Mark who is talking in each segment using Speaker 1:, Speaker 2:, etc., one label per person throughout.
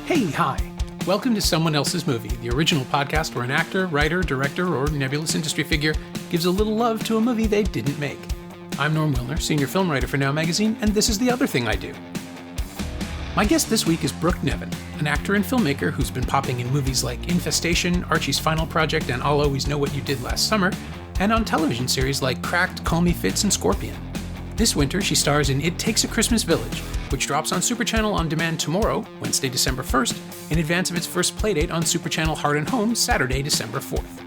Speaker 1: Hey, hi. Welcome to Someone Else's Movie, the original podcast where an actor, writer, director, or nebulous industry figure gives a little love to a movie they didn't make. I'm Norm Wilner, senior film writer for Now Magazine, and this is the other thing I do. My guest this week is Brooke Nevin, an actor and filmmaker who's been popping in movies like Infestation, Archie's Final Project, and I'll Always Know What You Did Last Summer, and on television series like Cracked, Call Me Fitz, and Scorpion. This winter, she stars in It Takes a Christmas Village, which drops on Super Channel on demand tomorrow, Wednesday, December 1st, in advance of its first playdate on Super Channel Heart and Home, Saturday, December 4th.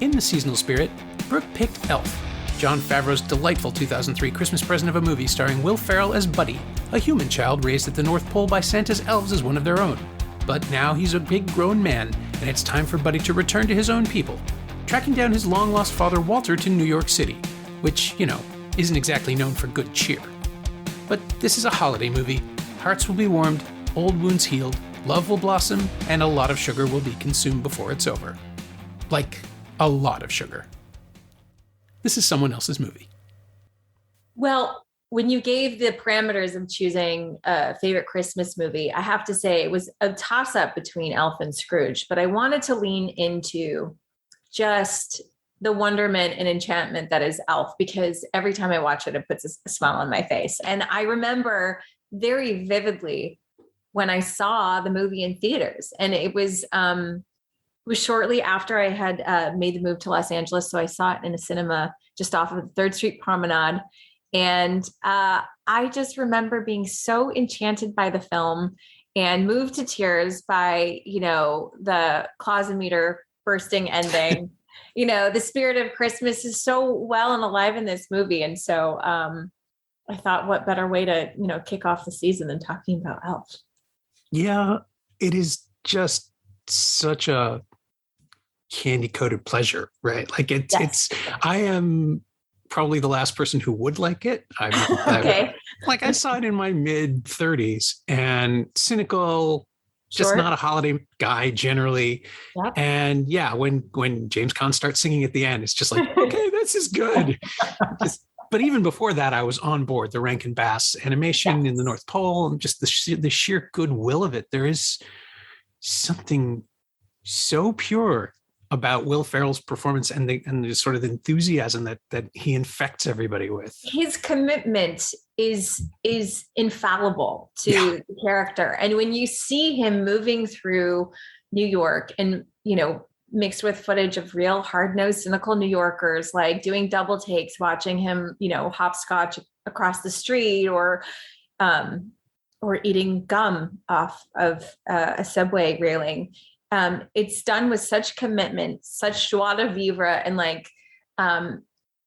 Speaker 1: In the seasonal spirit, Brooke picked Elf, Jon Favreau's delightful 2003 Christmas present of a movie starring Will Ferrell as Buddy, a human child raised at the North Pole by Santa's elves as one of their own. But now he's a big grown man, and it's time for Buddy to return to his own people, tracking down his long-lost father Walter to New York City, which, isn't exactly known for good cheer. But this is a holiday movie. Hearts will be warmed, old wounds healed, love will blossom, and a lot of sugar will be consumed before it's over. Like, a lot of sugar. This is Someone Else's Movie.
Speaker 2: Well, when you gave the parameters of choosing a favorite Christmas movie, I have to say it was a toss-up between Elf and Scrooge, but I wanted to lean into just the wonderment and enchantment that is Elf, because every time I watch it, it puts a smile on my face. And I remember very vividly when I saw the movie in theaters, and it was shortly after I had made the move to Los Angeles. So I saw it in a cinema just off of the 3rd Street Promenade. And I just remember being so enchanted by the film and moved to tears by, the closet-meter bursting ending. The spirit of Christmas is so well and alive in this movie. And so I thought, what better way to, kick off the season than talking about Elf?
Speaker 1: Yeah, it is just such a candy-coated pleasure, right? Like I am probably the last person who would like it.
Speaker 2: Okay.
Speaker 1: I saw it in my mid-30s and cynical, just not a holiday guy generally. Yep. And yeah, when James Caan starts singing at the end, it's just like, okay, this is good. But even before that, I was on board the Rankin Bass animation in the North Pole, and just the sheer goodwill of it. There is something so pure about Will Ferrell's performance and the sort of enthusiasm that he infects everybody with.
Speaker 2: His commitment is infallible to the character. And when you see him moving through New York and, mixed with footage of real hard-nosed, cynical New Yorkers, like doing double takes, watching him, hopscotch across the street or eating gum off of a subway railing. It's done with such commitment, such joie de vivre, and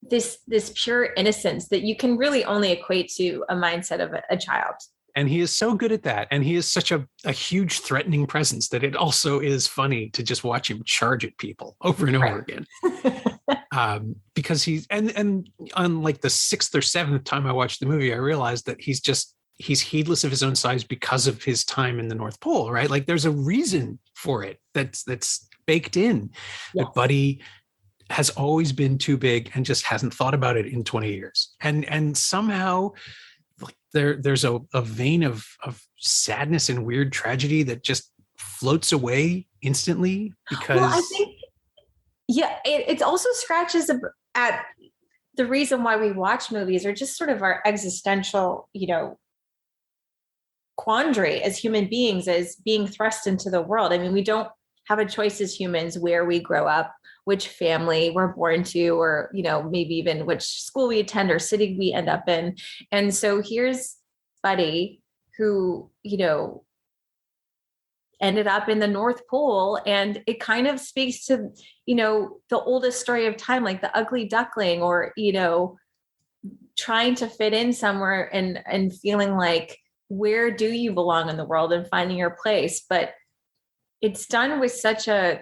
Speaker 2: this pure innocence that you can really only equate to a mindset of a child.
Speaker 1: And he is so good at that. And he is such a huge threatening presence that it also is funny to just watch him charge at people over and over again. Because he's, and on like the 6th or 7th time I watched the movie, I realized that he's heedless of his own size because of his time in the North Pole, right? Like there's a reason for it that's baked in. That Buddy has always been too big and just hasn't thought about it in 20 years. And somehow like there's a vein of sadness and weird tragedy that just floats away instantly because
Speaker 2: I think it also scratches at the reason why we watch movies, or just sort of our existential, quandary as human beings, as being thrust into the world. I mean, we don't have a choice as humans where we grow up, which family we're born to, or, maybe even which school we attend or city we end up in. And so here's Buddy who, ended up in the North Pole, and it kind of speaks to, the oldest story of time, like the ugly duckling, or, trying to fit in somewhere and feeling like, where do you belong in the world, and finding your place. But it's done with such a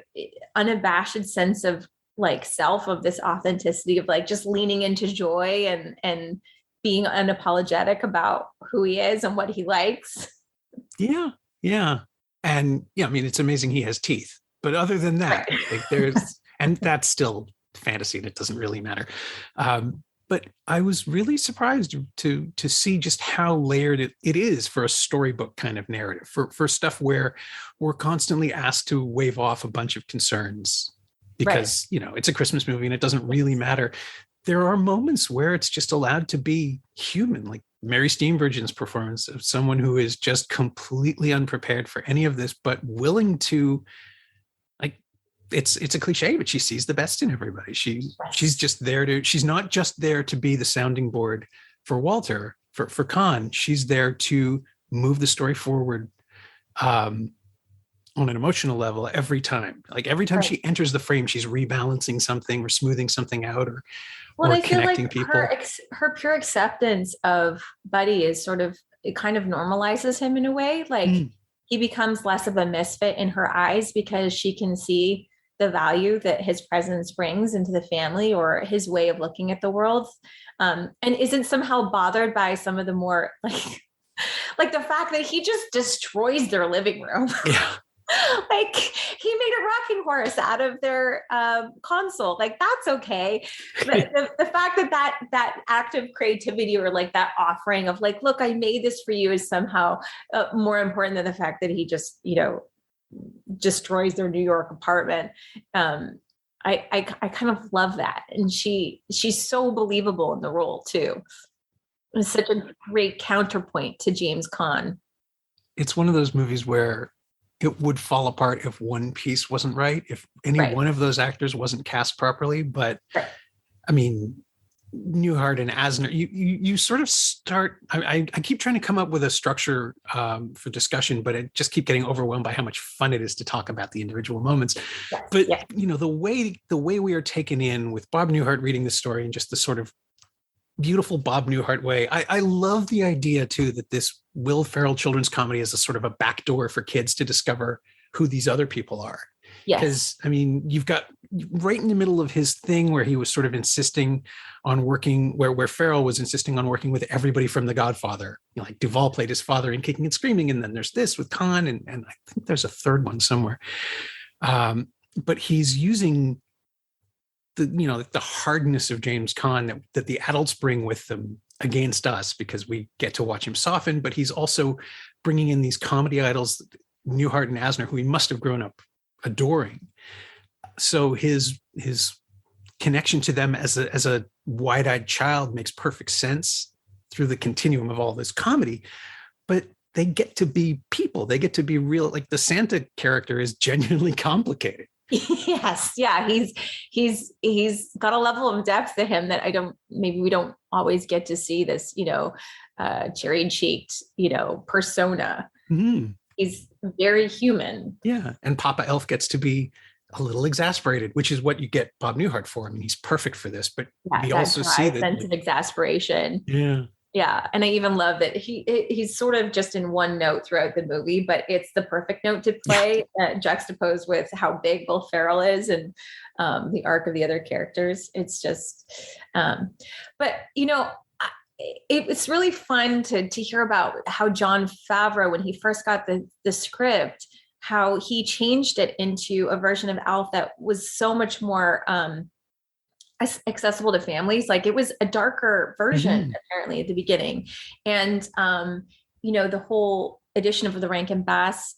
Speaker 2: unabashed sense of like self, of this authenticity of like just leaning into joy and being unapologetic about who he is and what he likes.
Speaker 1: Yeah. Yeah. And yeah, I mean, it's amazing he has teeth, but other than that, like there's, and that's still fantasy. That doesn't really matter. But I was really surprised to see just how layered it is for a storybook kind of narrative, for stuff where we're constantly asked to wave off a bunch of concerns because, it's a Christmas movie and it doesn't really matter. There are moments where it's just allowed to be human, like Mary Steenburgen's performance of someone who is just completely unprepared for any of this, but willing to, like, it's a cliche, but she sees the best in everybody. She's just there she's not just there to be the sounding board for Walter, for Caan. She's there to move the story forward on an emotional level every time. Like every time she enters the frame, she's rebalancing something or smoothing something out or
Speaker 2: I feel
Speaker 1: connecting
Speaker 2: like
Speaker 1: people.
Speaker 2: Her pure acceptance of Buddy is sort of, it kind of normalizes him in a way. Like he becomes less of a misfit in her eyes because she can see the value that his presence brings into the family or his way of looking at the world. And isn't somehow bothered by some of the more like the fact that he just destroys their living room.
Speaker 1: Yeah.
Speaker 2: Like he made a rocking horse out of their console. Like that's okay. But the fact that act of creativity or like that offering of like, look, I made this for you is somehow more important than the fact that he just, destroys their New York apartment. I kind of love that. And she's so believable in the role too. It's such a great counterpoint to James Caan.
Speaker 1: It's one of those movies where it would fall apart if one piece wasn't right, if any one of those actors wasn't cast properly. But I mean, Newhart and Asner, you sort of start, I keep trying to come up with a structure for discussion, but I just keep getting overwhelmed by how much fun it is to talk about the individual moments. But the way we are taken in with Bob Newhart reading the story and just the sort of beautiful Bob Newhart way. I love the idea too that this Will Ferrell children's comedy is a sort of a backdoor for kids to discover who these other people are. Because I mean, you've got right in the middle of his thing where he was sort of insisting on working, where Ferrell was insisting on working with everybody from The Godfather. Like Duvall played his father in Kicking and Screaming, and then there's this with Caan, and I think there's a third one somewhere. But he's using the hardness of James Caan that the adults bring with them against us because we get to watch him soften, but he's also bringing in these comedy idols, Newhart and Asner, who he must have grown up adoring. So his connection to them as a wide-eyed child makes perfect sense through the continuum of all this comedy, but they get to be people. They get to be real. Like the Santa character is genuinely complicated.
Speaker 2: Yes. Yeah. He's got a level of depth to him that we don't always get to see this, cherry cheeked, persona. Mm-hmm. He's very human.
Speaker 1: Yeah. And Papa Elf gets to be a little exasperated, which is what you get Bob Newhart for. I mean, he's perfect for this, but we also see that
Speaker 2: sense of exasperation.
Speaker 1: Yeah.
Speaker 2: Yeah. And I even love that he's sort of just in one note throughout the movie, but it's the perfect note to play, juxtaposed with how big Will Ferrell is and the arc of the other characters. It's just, but it was really fun to hear about how Jon Favreau, when he first got the script, how he changed it into a version of Alf that was so much more accessible to families. Like it was a darker version apparently at the beginning. And, the whole edition of the Rankin Bass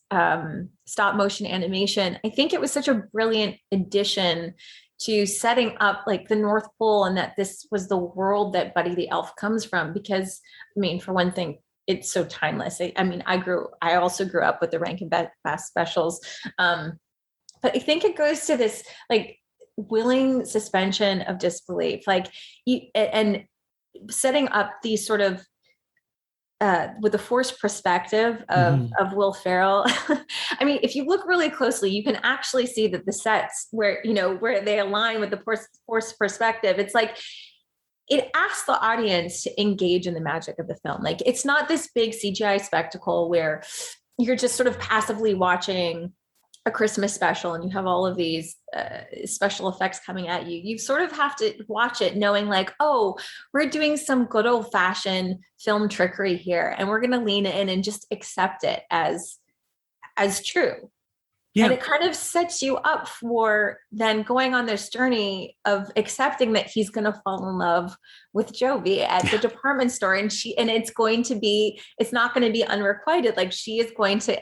Speaker 2: stop motion animation, I think it was such a brilliant addition to setting up like the North Pole and that this was the world that Buddy the Elf comes from. Because I mean, for one thing, it's so timeless. I also grew up with the Rankin Bass specials. But I think it goes to this like willing suspension of disbelief, and setting up these sort of with the forced perspective of Will Ferrell. I mean, if you look really closely, you can actually see that the sets where they align with the forced perspective, it's like it asks the audience to engage in the magic of the film. Like it's not this big CGI spectacle where you're just sort of passively watching a Christmas special and you have all of these special effects coming at you. You sort of have to watch it knowing like, oh, we're doing some good old fashioned film trickery here. And we're going to lean in and just accept it as true.
Speaker 1: Yeah.
Speaker 2: And it kind of sets you up for then going on this journey of accepting that he's going to fall in love with Jovi at the department store. And it's not going to be unrequited. Like, she is going to,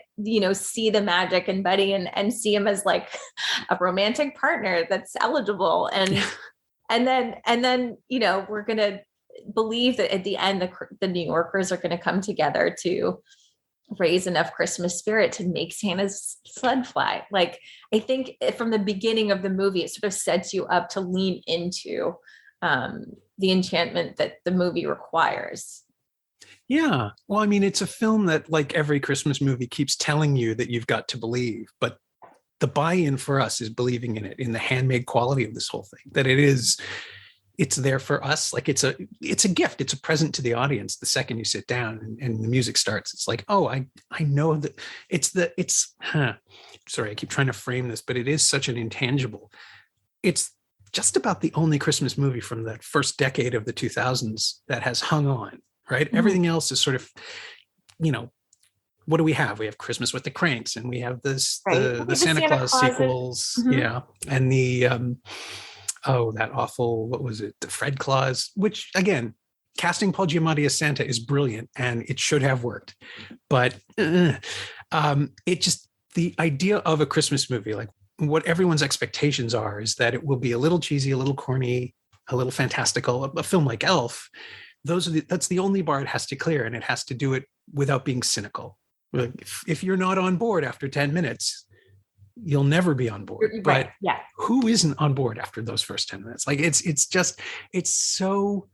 Speaker 2: see the magic in Buddy and see him as like a romantic partner that's eligible. And then, we're going to believe that at the end, the New Yorkers are going to come together to raise enough Christmas spirit to make Santa's sled fly. Like, I think from the beginning of the movie, it sort of sets you up to lean into the enchantment that the movie requires.
Speaker 1: Yeah. Well, I mean, it's a film that, like every Christmas movie, keeps telling you that you've got to believe, but the buy-in for us is believing in it, in the handmade quality of this whole thing, that it's there for us. Like, it's a gift. It's a present to the audience. The second you sit down and the music starts, it's like, oh, I know that sorry, I keep trying to frame this, but it is such an intangible. It's just about the only Christmas movie from the first decade of the 2000s that has hung on, right? Mm-hmm. Everything else is sort of, what do we have? We have Christmas with the Cranks, and we have the Santa Claus sequels. Mm-hmm. Yeah. And the, that awful, what was it? The Fred Claus, which, again, casting Paul Giamatti as Santa is brilliant, and it should have worked. But it just, the idea of a Christmas movie, like what everyone's expectations are, is that it will be a little cheesy, a little corny, a little fantastical. A film like Elf, that's the only bar it has to clear, and it has to do it without being cynical. Like, if you're not on board after 10 minutes, you'll never be on board.
Speaker 2: Right.
Speaker 1: But
Speaker 2: yeah,
Speaker 1: who isn't on board after those first 10 minutes? Like, it's so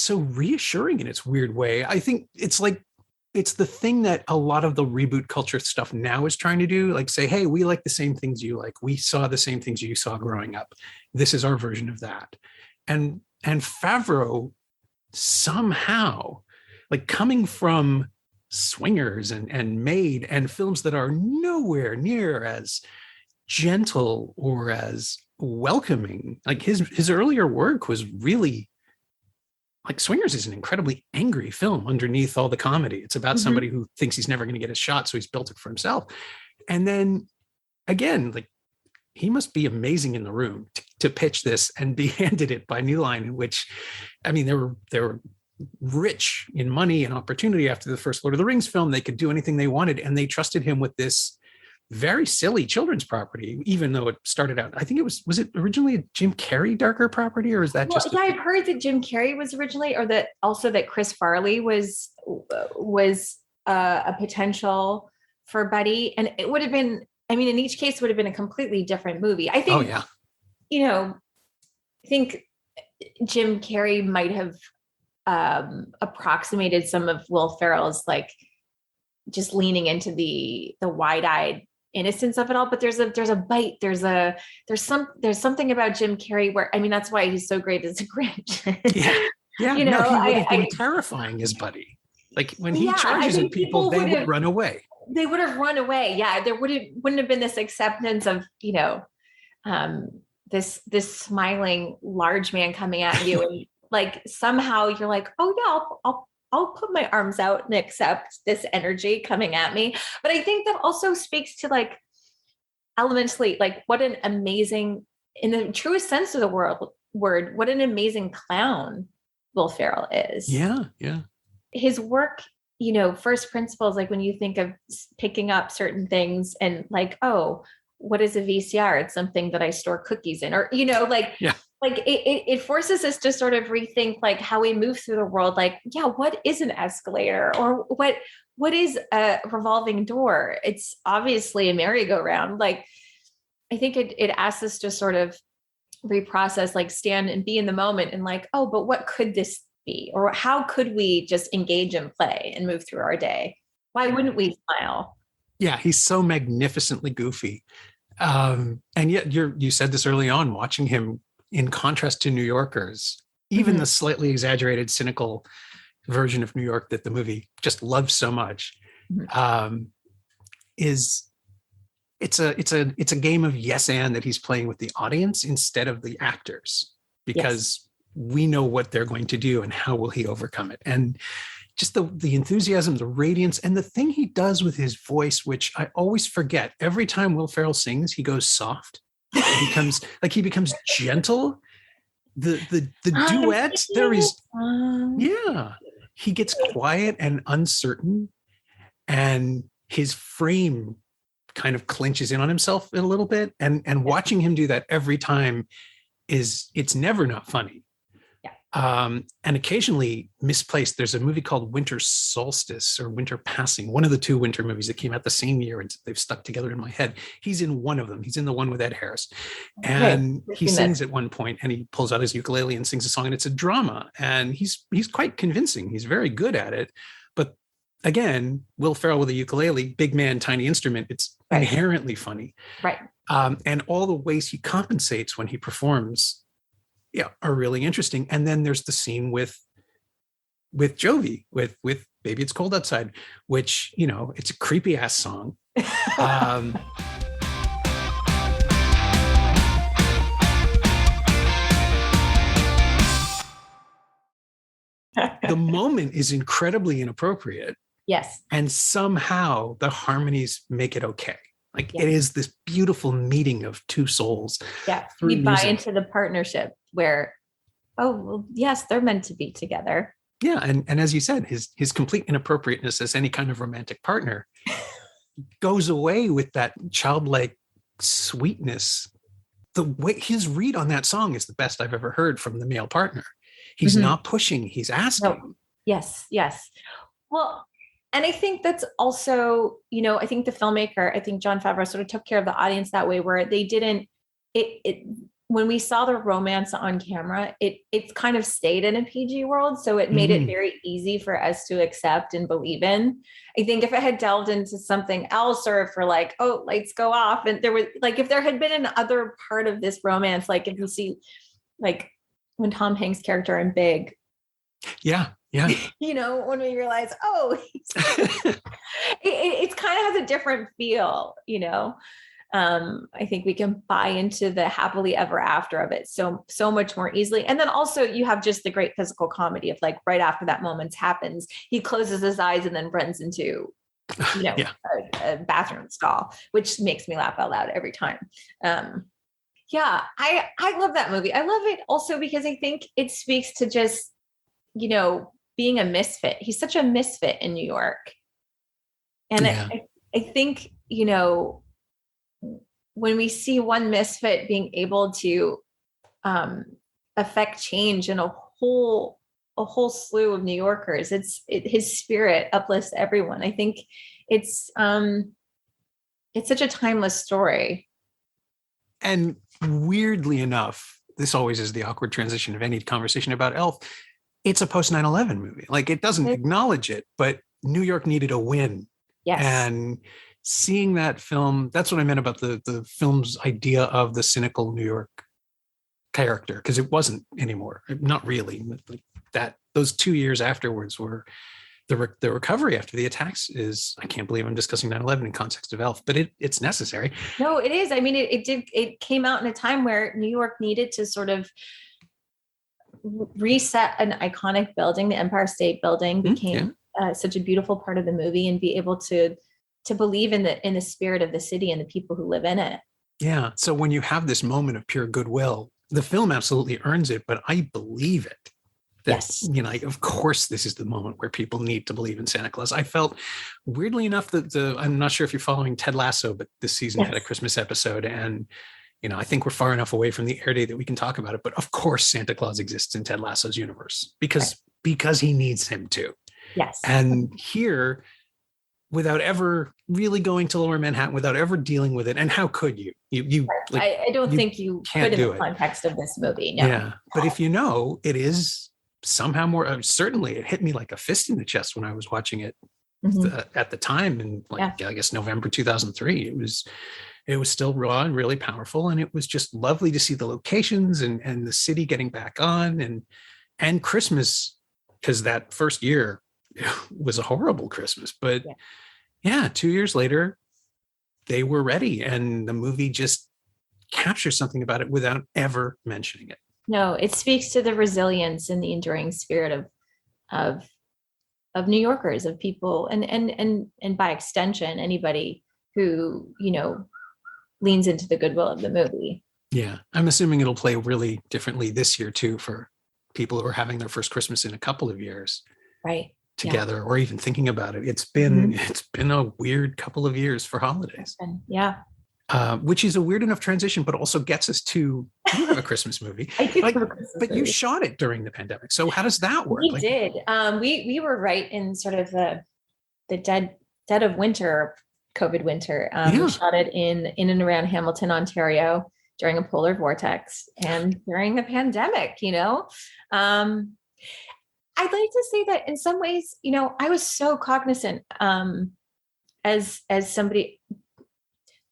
Speaker 1: reassuring in its weird way. I think it's the thing that a lot of the reboot culture stuff now is trying to do, like say, hey, we like the same things you like. We saw the same things you saw growing up. This is our version of that. And Favreau somehow, like, coming from Swingers and Made and films that are nowhere near as gentle or as welcoming, like his earlier work was really, like, Swingers is an incredibly angry film underneath all the comedy. It's about somebody who thinks he's never going to get a shot, so he's built it for himself. And then again, like, he must be amazing in the room to pitch this and be handed it by New Line, in which, I mean, they were rich in money and opportunity after the first Lord of the Rings film. They could do anything they wanted, and they trusted him with this very silly children's property, even though it started out, I think it was it originally a Jim Carrey darker property, or is that just
Speaker 2: I've heard that Jim Carrey was originally, or that Chris Farley was a potential for Buddy, and it would have been, I mean, in each case it would have been a completely different movie. I think, I think Jim Carrey might have approximated some of Will Ferrell's, like, just leaning into the wide-eyed innocence of it all. But there's a bite. There's something about Jim Carrey where, I mean, that's why he's so great as a Grinch.
Speaker 1: Yeah. He would have been terrifying as Buddy. Like, when he charges at people, they would run away. They would have run away.
Speaker 2: Yeah, there wouldn't have been this acceptance of, this smiling large man coming at you, and like somehow you're like, oh yeah, I'll put my arms out and accept this energy coming at me. But I think that also speaks to, like, elementally, like, what an amazing, in the truest sense of the word, what an amazing clown Will Ferrell is.
Speaker 1: Yeah.
Speaker 2: His work, first principles, like when you think of picking up certain things and like, oh, what is a VCR? It's something that I store cookies in, or, like it forces us to sort of rethink, like, how we move through the world. Like, yeah, what is an escalator, or what is a revolving door? It's obviously a merry-go-round. Like, I think it asks us to sort of reprocess, like, stand and be in the moment and like, oh, but what could this be? Or how could we just engage and play and move through our day? Why wouldn't we smile?
Speaker 1: Yeah, he's so magnificently goofy. And yet you said this early on, watching him in contrast to New Yorkers, even the slightly exaggerated, cynical version of New York that the movie just loves so much, it's a game of yes and that he's playing with the audience instead of the actors, because we know what they're going to do and how will he overcome it. And just the enthusiasm, the radiance, and the thing he does with his voice, which I always forget. Every time Will Ferrell sings, he goes soft. He becomes gentle. The duet, there is, yeah. He gets quiet and uncertain, and his frame kind of clenches in on himself a little bit. And watching him do that every time it's never not funny. And occasionally misplaced. There's a movie called Winter Solstice or Winter Passing, one of the two winter movies that came out the same year, and they've stuck together in my head. He's in one of them. He's in the one with Ed Harris, and he sings at one point, and he pulls out his ukulele and sings a song, and it's a drama, and he's quite convincing. He's very good at it. But again, Will Ferrell with a ukulele, big man, tiny instrument, it's inherently funny.
Speaker 2: Right.
Speaker 1: And all the ways he compensates when he performs are really interesting. And then there's the scene with Jovi, with Baby It's Cold Outside, which, it's a creepy ass song. The moment is incredibly inappropriate.
Speaker 2: Yes.
Speaker 1: And somehow the harmonies make it okay. It is this beautiful meeting of two souls.
Speaker 2: Yeah. We buy into the partnership where, yes, they're meant to be together.
Speaker 1: Yeah. And as you said, his complete inappropriateness as any kind of romantic partner goes away with that childlike sweetness. The way his read on that song is the best I've ever heard from the male partner. He's not pushing, he's asking. No.
Speaker 2: Yes. Well, and I think that's also, I think the filmmaker, Jon Favreau sort of took care of the audience that way, where they didn't, when we saw the romance on camera, it kind of stayed in a PG world. So it made it very easy for us to accept and believe in. I think if it had delved into something else, or for lights go off, and there was if there had been another part of this romance, if you see, when Tom Hanks' character in Big.
Speaker 1: Yeah.
Speaker 2: When we realize, it's kind of has a different feel, I think we can buy into the happily ever after of it so much more easily. And then also you have just the great physical comedy of right after that moment happens, he closes his eyes and then runs into, a bathroom stall, which makes me laugh out loud every time. I love that movie. I love it also because I think it speaks to just, being a misfit. He's such a misfit in New York. And I think, when we see one misfit being able to affect change in a whole slew of New Yorkers, his spirit uplifts everyone. I think it's such a timeless story.
Speaker 1: And weirdly enough, this always is the awkward transition of any conversation about Elf. It's a post 9/11 movie. It doesn't acknowledge it, but New York needed a win.
Speaker 2: Yes.
Speaker 1: And seeing that film, that's what I meant about the film's idea of the cynical New York character, because it wasn't anymore. Not really. Those 2 years afterwards were the recovery after the attacks is, I can't believe I'm discussing 9/11 in context of Elf, but it's necessary.
Speaker 2: No, it is. I mean, it came out in a time where New York needed to sort of reset an iconic building. The Empire State Building became such a beautiful part of the movie, and be able to believe in the spirit of the city and the people who live in it.
Speaker 1: Yeah. So when you have this moment of pure goodwill, the film absolutely earns it, but I believe it. Yes. Of course, this is the moment where people need to believe in Santa Claus. I felt, weirdly enough, that I'm not sure if you're following Ted Lasso, but this season had a Christmas episode, and I think we're far enough away from the air date that we can talk about it. But of course, Santa Claus exists in Ted Lasso's universe because he needs him to.
Speaker 2: Yes.
Speaker 1: And here, without ever really going to Lower Manhattan, without ever dealing with it, and how could you?
Speaker 2: I don't think you could in the context of this movie. No.
Speaker 1: Yeah, but if it is somehow more. Certainly, it hit me like a fist in the chest when I was watching it at the time, in I guess November 2003. It was still raw and really powerful, and it was just lovely to see the locations and the city getting back on, and Christmas, because that first year was a horrible Christmas. But 2 years later, they were ready, and the movie just captures something about it without ever mentioning it.
Speaker 2: No, it speaks to the resilience and the enduring spirit of New Yorkers, of people, and by extension, anybody who, leans into the goodwill of the movie.
Speaker 1: Yeah. I'm assuming it'll play really differently this year too, for people who are having their first Christmas in a couple of years.
Speaker 2: Right.
Speaker 1: Together, or even thinking about it. It's been a weird couple of years for holidays.
Speaker 2: Yeah.
Speaker 1: Which is a weird enough transition, but also gets us to, you have a Christmas movie.
Speaker 2: I do have a Christmas
Speaker 1: but
Speaker 2: movie.
Speaker 1: You shot it during the pandemic. So how does that work?
Speaker 2: We did. We were right in sort of the dead of winter, COVID winter. We shot it in and around Hamilton, Ontario, during a polar vortex and during the pandemic, I'd like to say that in some ways, I was so cognizant, as somebody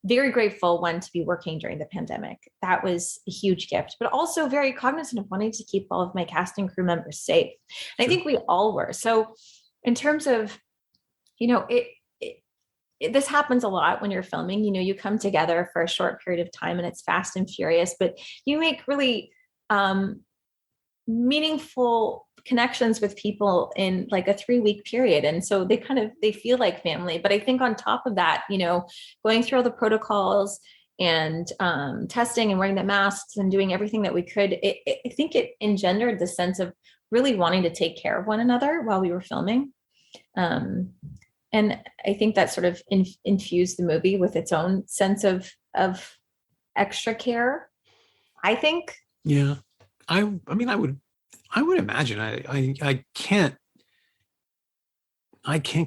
Speaker 2: very grateful, one, to be working during the pandemic. That was a huge gift, but also very cognizant of wanting to keep all of my cast and crew members safe. And I think we all were. So in terms of, this happens a lot when you're filming, you come together for a short period of time and it's fast and furious, but you make really meaningful connections with people in like a 3-week period. And so they feel like family. But I think on top of that, going through all the protocols and testing and wearing the masks and doing everything that we could, I think it engendered the sense of really wanting to take care of one another while we were filming. And I think that sort of infused the movie with its own sense of extra care, I think.
Speaker 1: Yeah. I mean, I would imagine. I can't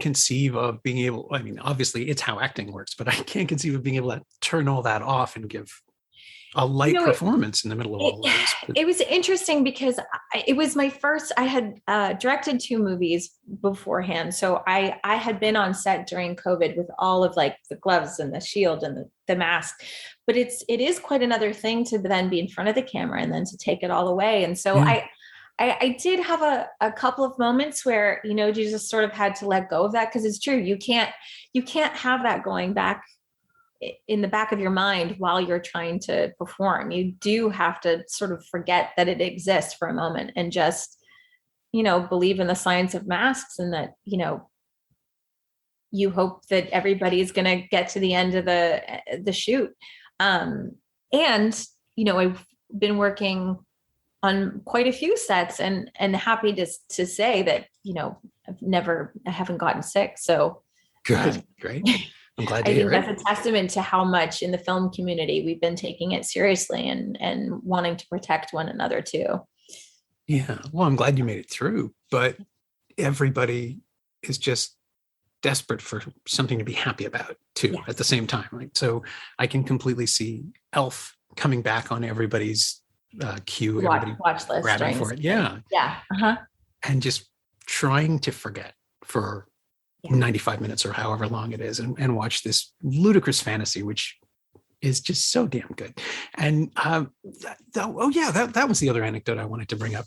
Speaker 1: conceive of being able, I mean, obviously it's how acting works, but I can't conceive of being able to turn all that off and give a light performance in the middle of all of this.
Speaker 2: It was interesting because it was my first, I had directed 2 movies beforehand. So I had been on set during COVID with all of like the gloves and the shield and the mask, but it is quite another thing to then be in front of the camera and then to take it all away. And so I did have a couple of moments where, you just sort of had to let go of that, because it's true. You can't have that going back in the back of your mind while you're trying to perform. You do have to sort of forget that it exists for a moment and just, believe in the science of masks, and that, you hope that everybody's going to get to the end of the shoot. And, I've been working on quite a few sets and happy to say that, I haven't gotten sick. So
Speaker 1: good. Great. I'm glad to hear it.
Speaker 2: I think that's a testament to how much in the film community we've been taking it seriously and wanting to protect one another too.
Speaker 1: Yeah. Well, I'm glad you made it through, but everybody is just desperate for something to be happy about too, at the same time. Like, so I can completely see Elf coming back on everybody's queue,
Speaker 2: watch list,
Speaker 1: grabbing for it. Yeah. And just trying to forget for 95 minutes or however long it is and watch this ludicrous fantasy, which is just so damn good. And that was the other anecdote I wanted to bring up.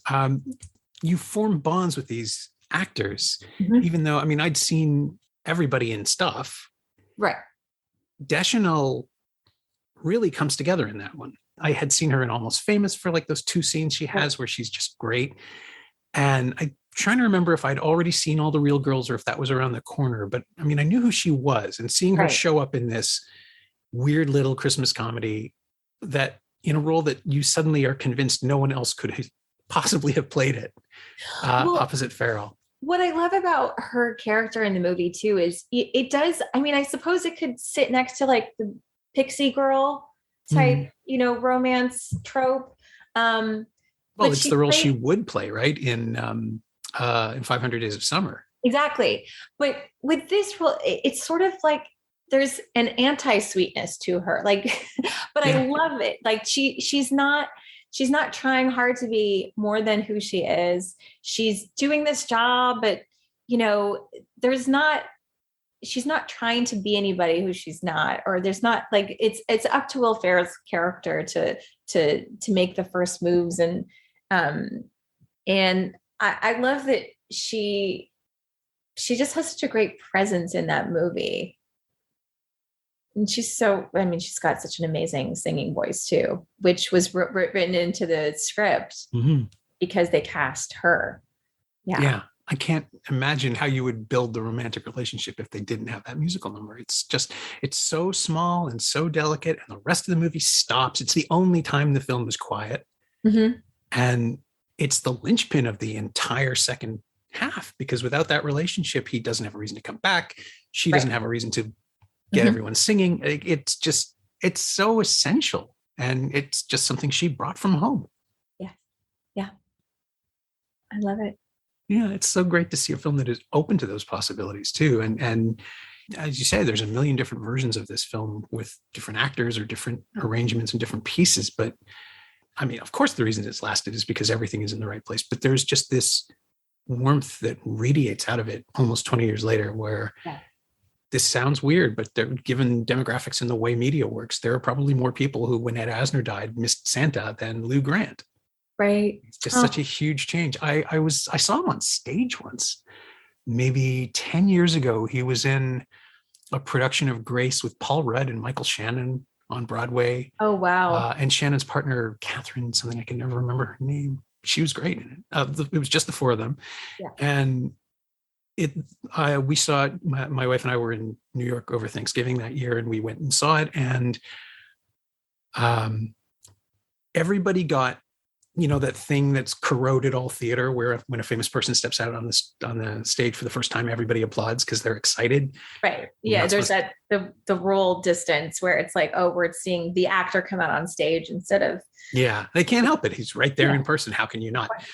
Speaker 1: You form bonds with these actors, even though, I mean, I'd seen everybody in stuff.
Speaker 2: Right.
Speaker 1: Deschanel really comes together in that one. I had seen her in Almost Famous for like those 2 scenes she has where she's just great. And I'm trying to remember if I'd already seen All the Real Girls or if that was around the corner, but I mean, I knew who she was, and seeing her show up in this weird little Christmas comedy that in a role that you suddenly are convinced no one else could possibly have played it opposite Ferrell.
Speaker 2: What I love about her character in the movie too is it does, I mean, I suppose it could sit next to like the Pixie Girl type, romance trope.
Speaker 1: Well, it's the role she would play, right? In 500 Days of Summer.
Speaker 2: Exactly. But with this role, it's sort of like there's an anti-sweetness to her. Like, but I love it. Like she's not trying hard to be more than who she is. She's doing this job, but she's not trying to be anybody who she's not, or there's not like, it's up to Will Ferrell's character to make the first moves. And I love that she just has such a great presence in that movie. And she's got such an amazing singing voice too, which was written into the script because they cast her. Yeah.
Speaker 1: I can't imagine how you would build the romantic relationship if they didn't have that musical number. It's so small and so delicate, and the rest of the movie stops. It's the only time the film is quiet.
Speaker 2: Mm-hmm.
Speaker 1: And it's the linchpin of the entire second half, because without that relationship, he doesn't have a reason to come back. She doesn't have a reason to get everyone singing. It's so essential. And it's just something she brought from home.
Speaker 2: Yeah. Yeah. I love it.
Speaker 1: Yeah, it's so great to see a film that is open to those possibilities too. And as you say, there's a million different versions of this film with different actors or different arrangements and different pieces. But I mean, of course, the reason it's lasted is because everything is in the right place. But there's just this warmth that radiates out of it almost 20 years later, where this sounds weird, but given demographics and the way media works, there are probably more people who, when Ed Asner died, missed Santa than Lou Grant.
Speaker 2: Right.
Speaker 1: It's just such a huge change. I saw him on stage once, maybe 10 years ago. He was in a production of Grace with Paul Rudd and Michael Shannon on Broadway.
Speaker 2: Oh, wow.
Speaker 1: And Shannon's partner, Catherine, something I can never remember her name. She was great in it. It was just the four of them. Yeah. And we saw it, my wife and I were in New York over Thanksgiving that year, and we went and saw it. And everybody got, that thing that's corroded all theater, where when a famous person steps out on the stage for the first time, everybody applauds because they're excited.
Speaker 2: Right. Yeah. There's the role distance where it's like, oh, we're seeing the actor come out on stage instead of.
Speaker 1: Yeah. They can't help it. He's right there in person. How can you not? Yeah.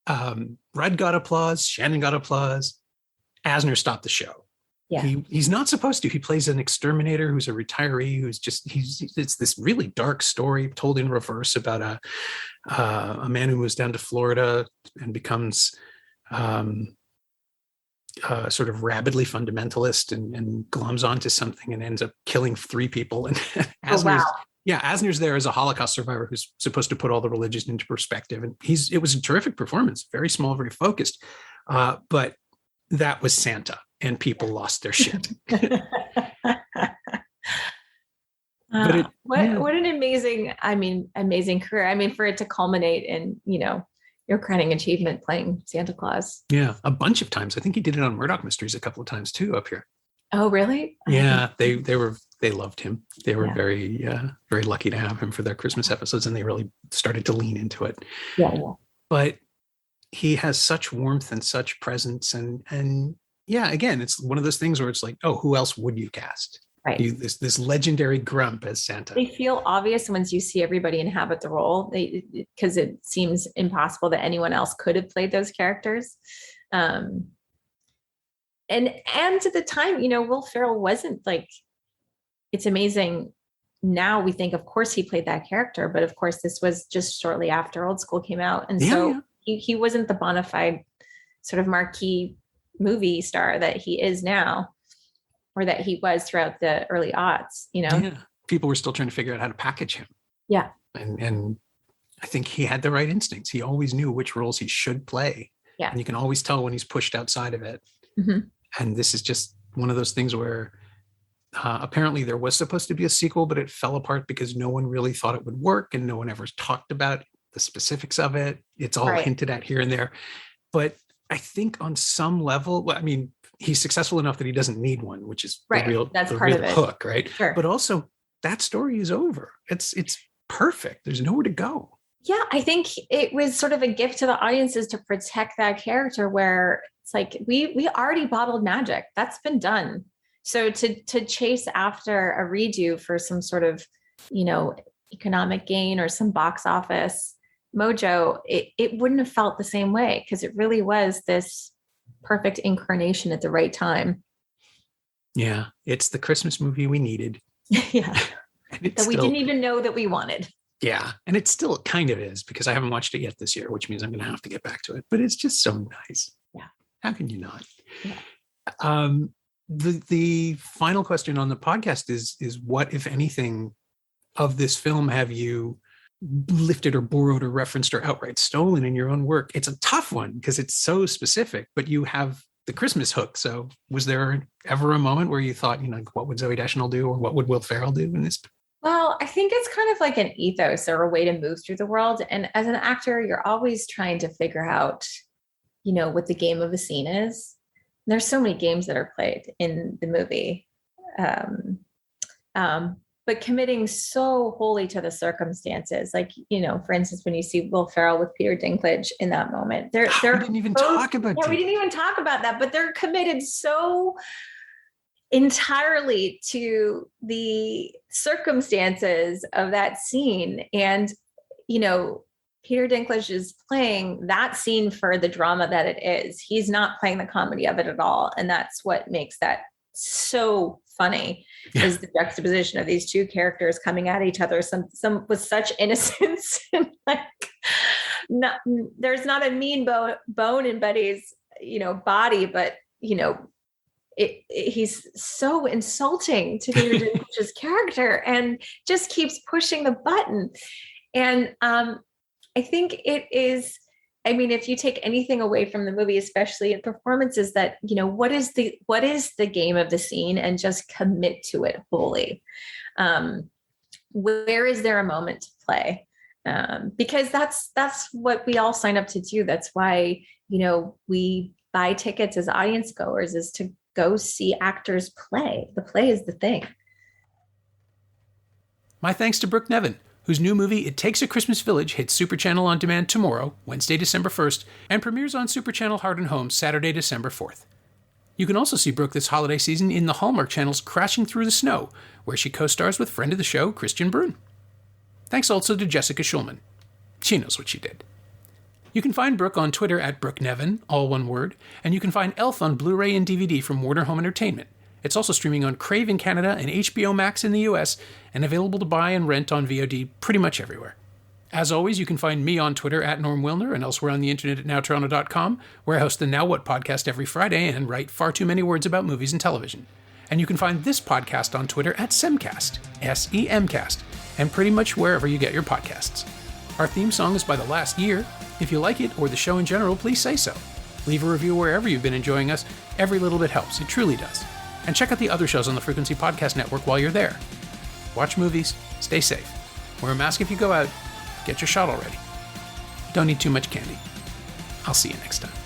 Speaker 1: But Rudd got applause. Shannon got applause. Asner stopped the show. Yeah. He's not supposed to. He plays an exterminator who's a retiree it's this really dark story told in reverse about a man who moves down to Florida and becomes sort of rabidly fundamentalist and glums onto something and ends up killing 3 people. And Asner's there as a Holocaust survivor who's supposed to put all the religion into perspective. And it was a terrific performance, very small, very focused. But that was Santa. And people lost their shit.
Speaker 2: What an amazing career. I mean, for it to culminate in, your crowning achievement playing Santa Claus.
Speaker 1: Yeah, a bunch of times. I think he did it on Murdoch Mysteries a couple of times too up here.
Speaker 2: Oh, really?
Speaker 1: Yeah, they loved him. They were very very lucky to have him for their Christmas episodes, and they really started to lean into it.
Speaker 2: Yeah.
Speaker 1: But he has such warmth and such presence, and yeah, again, it's one of those things where it's like, oh, who else would you cast?
Speaker 2: Right.
Speaker 1: This legendary grump as Santa.
Speaker 2: They feel obvious once you see everybody inhabit the role, because it seems impossible that anyone else could have played those characters. And at the time, Will Ferrell wasn't like, it's amazing. Now we think, of course, he played that character, but of course, this was just shortly after Old School came out, and he wasn't the bona fide sort of marquee movie star that he is now, or that he was throughout the early aughts, Yeah.
Speaker 1: People were still trying to figure out how to package him.
Speaker 2: Yeah.
Speaker 1: And I think he had the right instincts. He always knew which roles he should play.
Speaker 2: Yeah.
Speaker 1: And you can always tell when he's pushed outside of it.
Speaker 2: Mm-hmm.
Speaker 1: And this is just one of those things where apparently there was supposed to be a sequel, but it fell apart because no one really thought it would work, and no one ever talked about the specifics of it. It's all hinted at here and there. But I think on some level, he's successful enough that he doesn't need one, which is the real hook, right?
Speaker 2: Sure.
Speaker 1: But also that story is over. It's perfect. There's nowhere to go.
Speaker 2: Yeah, I think it was sort of a gift to the audiences to protect that character, where it's like we already bottled magic. That's been done. So to chase after a redo for some sort of, economic gain or some box office mojo, it wouldn't have felt the same way, because it really was this perfect incarnation at the right time.
Speaker 1: Yeah, it's the Christmas movie we needed.
Speaker 2: Yeah, that we didn't even know that we wanted.
Speaker 1: Yeah, and it still kind of is, because I haven't watched it yet this year, which means I'm going to have to get back to it. But it's just so nice.
Speaker 2: Yeah,
Speaker 1: how can you not?
Speaker 2: Yeah.
Speaker 1: The final question on the podcast is what, if anything, of this film have you lifted or borrowed or referenced or outright stolen in your own work? It's a tough one because it's so specific, but you have the Christmas hook. So was there ever a moment where you thought, what would Zooey Deschanel do, or what would Will Ferrell do in this?
Speaker 2: Well, I think it's kind of like an ethos or a way to move through the world. And as an actor, you're always trying to figure out what the game of a scene is. There's so many games that are played in the movie. But committing so wholly to the circumstances, like, for instance, when you see Will Ferrell with Peter Dinklage in that moment, we didn't even talk about that, but they're committed so entirely to the circumstances of that scene. And, Peter Dinklage is playing that scene for the drama that it is. He's not playing the comedy of it at all. And that's what makes that so funny, is the juxtaposition of these two characters coming at each other, some with such innocence. And there's not a mean bone in Buddy's, body, but, he's so insulting to Peter Dinklage's character and just keeps pushing the button. And, I think it is, if you take anything away from the movie, especially in performances, that, what is the game of the scene, and just commit to it wholly. Where is there a moment to play? Because that's what we all sign up to do. That's why, we buy tickets as audience goers, is to go see actors play. The play is the thing.
Speaker 1: My thanks to Brooke Nevin, whose new movie It Takes a Christmas Village hits Super Channel on demand tomorrow, Wednesday, December 1st, and premieres on Super Channel Heart and Home Saturday, December 4th. You can also see Brooke this holiday season in the Hallmark Channel's Crashing Through the Snow, where she co-stars with friend of the show, Christian Brun. Thanks also to Jessica Schulman. She knows what she did. You can find Brooke on Twitter at Brooke Nevin, all one word, and you can find Elf on Blu-ray and DVD from Warner Home Entertainment. It's also streaming on Crave in Canada and HBO Max in the US, and available to buy and rent on VOD pretty much everywhere. As always, you can find me on Twitter at Norm Wilner and elsewhere on the internet at nowtoronto.com, where I host the Now What podcast every Friday and write far too many words about movies and television. And you can find this podcast on Twitter at Semcast, S-E-M-Cast, and pretty much wherever you get your podcasts. Our theme song is by The Last Year. If you like it, or the show in general, please say so. Leave a review wherever you've been enjoying us. Every little bit helps. It truly does. And check out the other shows on the Frequency Podcast Network while you're there. Watch movies, stay safe, wear a mask if you go out, get your shot already. Don't eat too much candy. I'll see you next time.